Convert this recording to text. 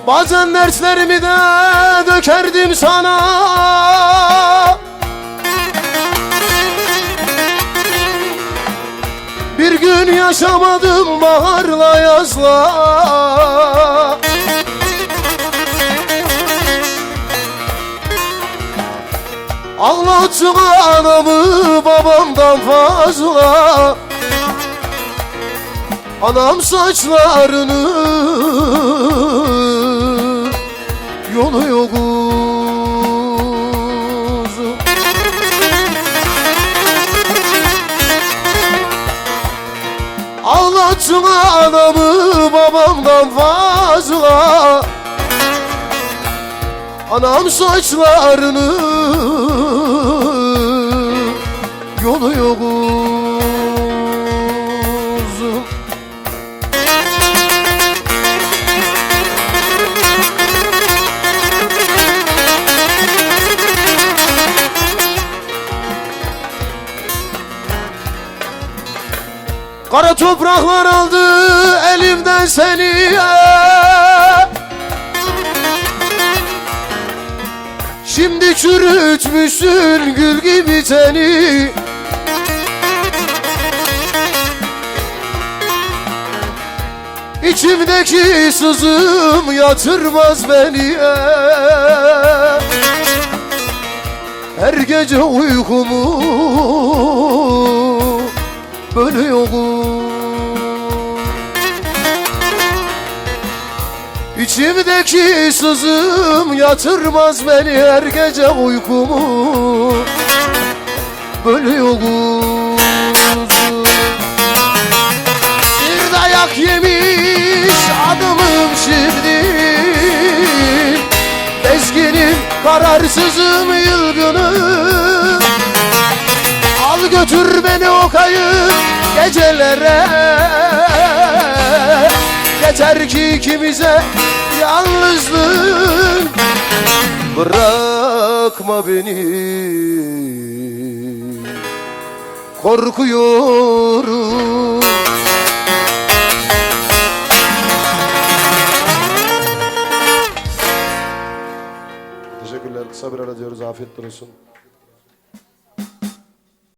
Bazen derslerimi de dökerdim sana. Bir gün yaşamadım baharla yazla. Ağlattın anamı babamdan fazla. Anam saçlarını yoluyor kuzum. Ağlattın anamı babamdan fazla. Anam saçlarını yoluyor kuzum. Kara topraklar aldı elimden seni. Şimdi çürütmüşsün gül gibi teni. İçimdeki sızım yatırmaz beni. Her gece uykumu bölüyorum. İçimdeki sızım yatırmaz beni. Her gece uykumu bölüyorum. Bir dayak yemiş adımım şimdi. Bezginim, kararsızım, yılgınım. Al götür beni o kayıp gecelere. Yeter ki ikimize yalnızlığın. Bırakma beni, korkuyorum. Teşekkürler. Kısa bir ara diyoruz. Afiyet olsun.